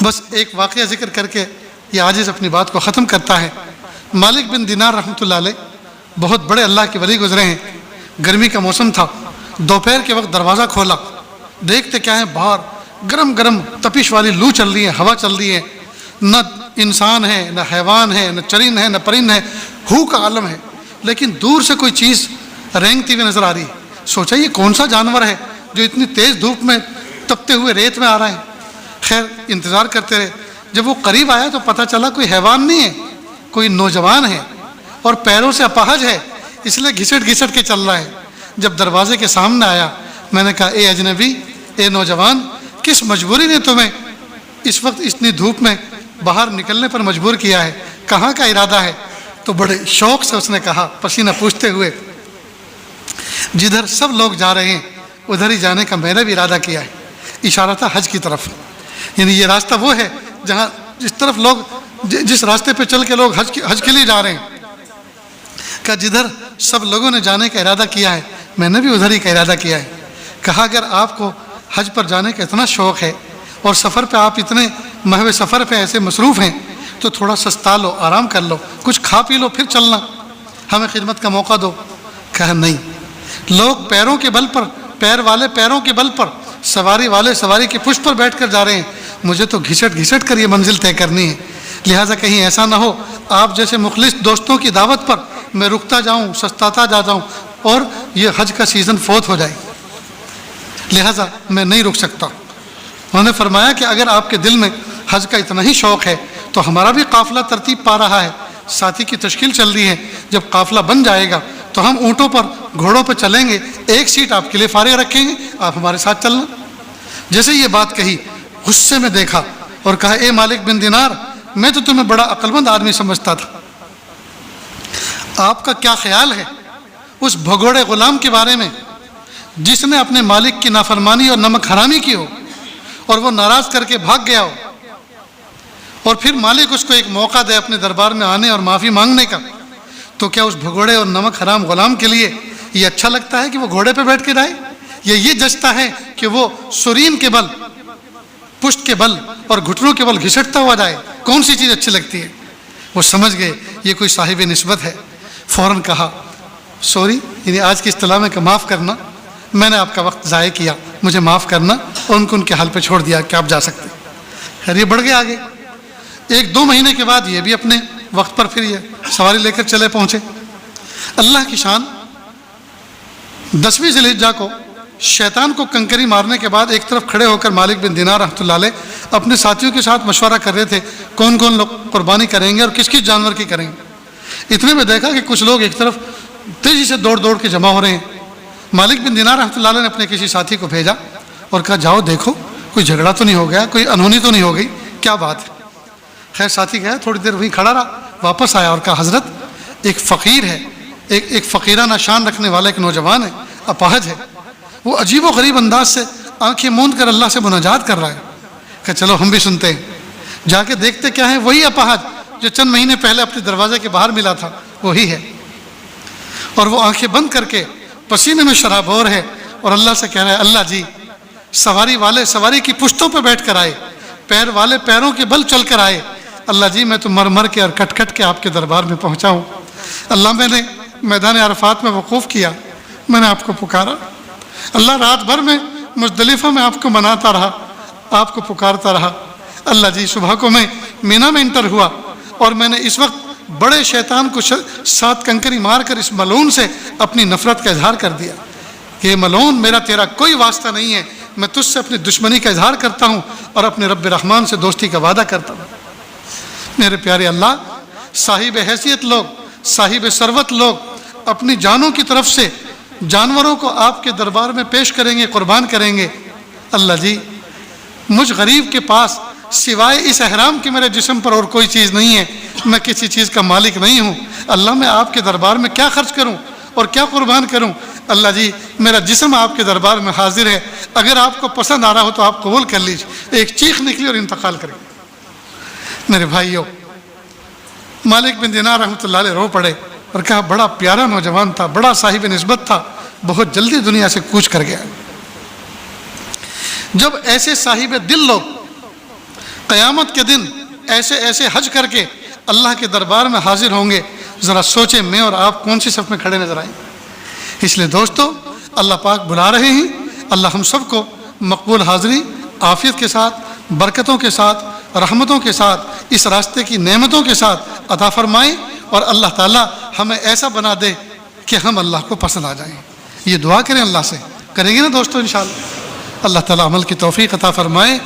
بس ایک واقعہ ذکر کر کے یہ عاجز اپنی بات کو ختم کرتا ہے۔ مالک بن دینار رحمۃ اللہ علیہ بہت بڑے اللہ کے ولی گزرے ہیں۔ گرمی کا موسم تھا، دوپہر کے وقت دروازہ کھولا، دیکھتے کیا ہے باہر گرم گرم تپش والی لو چل رہی ہے، ہوا چل رہی ہے، نہ انسان ہے نہ حیوان ہے نہ چرند ہے نہ پرند ہے، ہو کا عالم ہے، لیکن دور سے کوئی چیز رینگتی ہوئی نظر آ رہی ہے۔ سوچا یہ کون سا جانور ہے جو اتنی تیز دھوپ میں تپتے ہوئے ریت میں آ رہا ہے۔ خیر انتظار کرتے رہے، جب وہ قریب آیا تو پتہ چلا کوئی حیوان نہیں ہے، کوئی نوجوان ہے اور پیروں سے اپاہج ہے، اس لیے گھسٹ گھسٹ کے چل رہا ہے۔ جب دروازے کے سامنے آیا میں نے کہا اے اجنبی، اے نوجوان، کس مجبوری نے تمہیں اس وقت اتنی دھوپ میں باہر نکلنے پر مجبور کیا ہے؟ کہاں کا ارادہ ہے؟ تو بڑے شوق سے اس نے کہا پسینہ پوچھتے ہوئے، جدھر سب لوگ جا رہے ہیں ادھر ہی جانے کا میں نے بھی ارادہ کیا ہے۔ اشارہ تھا حج کی طرف، یعنی یہ راستہ وہ ہے جہاں جس طرف لوگ جس راستے پہ چل کے لوگ حج کے لیے جا رہے ہیں۔ کہا جدھر سب لوگوں نے جانے کا ارادہ کیا ہے میں نے بھی ادھر ہی کا ارادہ کیا ہے۔ کہا اگر آپ کو حج پر جانے کا اتنا شوق ہے اور سفر پہ آپ اتنے محو سفر پہ ایسے مصروف ہیں تو تھوڑا سستا لو، آرام کر لو، کچھ کھا پی لو، پھر چلنا، ہمیں خدمت کا موقع دو۔ کہا نہیں، لوگ پیروں کے بل پر، پیر والے پیروں کے بل پر، سواری والے سواری کے پشت پر بیٹھ کر جا رہے ہیں، مجھے تو گھسٹ گھسٹ کر یہ منزل طے کرنی ہے، لہٰذا کہیں ایسا نہ ہو آپ جیسے مخلص دوستوں کی دعوت پر میں رکتا جاؤں، سستاتا جاؤں اور یہ حج کا سیزن فوت ہو جائے، لہٰذا میں نہیں رک سکتا۔ انہوں نے فرمایا کہ اگر آپ کے دل میں حج کا اتنا ہی شوق ہے تو ہمارا بھی قافلہ ترتیب پا رہا ہے، ساتھی کی تشکیل چل رہی ہے، جب قافلہ بن جائے گا تو ہم اونٹوں پر گھوڑوں پر چلیں گے، ایک سیٹ آپ کے لیے فارغ رکھیں گے، آپ ہمارے ساتھ چلنا۔ جیسے یہ بات کہی غصے میں دیکھا اور کہا اے مالک بن دینار، میں تو تمہیں بڑا عقل مند آدمی سمجھتا تھا، آپ کا کیا خیال ہے اس بھگوڑے غلام کے بارے میں جس نے اپنے مالک کی نافرمانی اور نمک حرامی کی ہو اور وہ ناراض کر کے بھاگ گیا ہو، اور پھر مالک اس کو ایک موقع دے اپنے دربار میں آنے اور معافی مانگنے کا، تو کیا اس بھگوڑے اور نمک حرام غلام کے لیے یہ اچھا لگتا ہے کہ وہ گھوڑے پہ بیٹھ کے جائے، یا یہ جچتا ہے کہ وہ سرین کے بل، پشت کے بل اور گھٹنوں کے بل گھسٹتا ہوا جائے؟ کون سی چیز اچھی لگتی ہے؟ وہ سمجھ گئے یہ کوئی صاحب نسبت ہے، فوراً کہا سوری، یعنی آج کی اصطلاح میں کہ معاف کرنا، میں نے آپ کا وقت ضائع کیا، مجھے معاف کرنا، اور ان کو ان کے حال پہ چھوڑ دیا کہ آپ جا سکتے۔ خیر یہ بڑھ گئے آگے، ایک دو مہینے کے بعد یہ بھی اپنے وقت پر پھر یہ سواری لے کر چلے پہنچے۔ اللہ کی شان، 10ویں ذی الحجہ کو شیطان کو کنکری مارنے کے بعد ایک طرف کھڑے ہو کر مالک بن دینار رحمۃ اللہ علیہ اپنے ساتھیوں کے ساتھ مشورہ کر رہے تھے کون کون لوگ قربانی کریں گے اور کس کس جانور کی کریں گے۔ اتنے میں دیکھا کہ کچھ لوگ ایک طرف تیزی سے دوڑ دوڑ کے جمع ہو رہے ہیں۔ مالک بن دینار رحمۃ اللہ علیہ نے اپنے کسی ساتھی کو بھیجا اور کہا جاؤ دیکھو کوئی جھگڑا تو نہیں ہو گیا، کوئی انہونی تو نہیں ہو گئی، کیا بات ہے؟ خیر ساتھی گیا، تھوڑی دیر وہیں کھڑا رہا، واپس آیا اور کہا حضرت ایک فقیر ہے، ایک فقیرانہ شان رکھنے والا ایک نوجوان ہے، اپاہج ہے، وہ عجیب و غریب انداز سے آنکھیں موند کر اللہ سے مناجات کر رہا ہے۔ کہ چلو ہم بھی سنتے ہیں، جا کے دیکھتے کیا ہے، وہی اپاہج جو چند مہینے پہلے اپنے دروازے کے باہر ملا تھا وہی ہے، اور وہ آنکھیں بند کر کے پسینے میں شرابور ہے اور اللہ سے کہہ رہا ہے اللہ جی سواری والے سواری کی پشتوں پہ بیٹھ کر آئے، پیر والے پیروں کے بل چل کر آئے، اللہ جی میں تو مر مر کے اور کٹ کٹ کے آپ کے دربار میں پہنچا ہوں، اللہ میں نے میدان عرفات میں وقوف کیا، میں نے آپ کو پکارا، اللہ رات بھر میں مزدلفہ میں آپ کو مناتا رہا، آپ کو پکارتا رہا، اللہ جی صبح کو میں مینا میں انٹر ہوا اور میں نے اس وقت بڑے شیطان کو 7 کنکری مار کر اس ملعون سے اپنی نفرت کا اظہار کر دیا کہ یہ ملعون میرا تیرا کوئی واسطہ نہیں ہے، میں تجھ سے اپنی دشمنی کا اظہار کرتا ہوں اور اپنے رب رحمان سے دوستی کا وعدہ کرتا ہوں۔ میرے پیارے اللہ، صاحب حیثیت لوگ، صاحب ثروت لوگ اپنی جانوں کی طرف سے جانوروں کو آپ کے دربار میں پیش کریں گے، قربان کریں گے، اللہ جی مجھ غریب کے پاس سوائے اس احرام کے میرے جسم پر اور کوئی چیز نہیں ہے، میں کسی چیز کا مالک نہیں ہوں، اللہ میں آپ کے دربار میں کیا خرچ کروں اور کیا قربان کروں، اللہ جی میرا جسم آپ کے دربار میں حاضر ہے، اگر آپ کو پسند آ رہا ہو تو آپ قبول کر لیجیے۔ ایک چیخ نکلی اور انتقال کر گئی۔ میرے بھائیوں، مالک بن دینار رحمۃ اللہ علیہ رو پڑے اور کہا بڑا پیارا نوجوان تھا، بڑا صاحب نسبت تھا، بہت جلدی دنیا سے کوچ کر گیا۔ جب ایسے صاحب دل لوگ قیامت کے دن ایسے ایسے حج کر کے اللہ کے دربار میں حاضر ہوں گے، ذرا سوچیں میں اور آپ کون سی صف میں کھڑے نظر آئیں۔ اس لیے دوستو، اللہ پاک بلا رہے ہیں، اللہ ہم سب کو مقبول حاضری عافیت کے ساتھ، برکتوں کے ساتھ، رحمتوں کے ساتھ، اس راستے کی نعمتوں کے ساتھ عطا فرمائے، اور اللہ تعالیٰ ہمیں ایسا بنا دے کہ ہم اللہ کو پسند آ جائیں۔ یہ دعا کریں، اللہ سے کریں گے نا دوستو انشاءاللہ۔ اللہ تعالیٰ عمل کی توفیق عطا فرمائے۔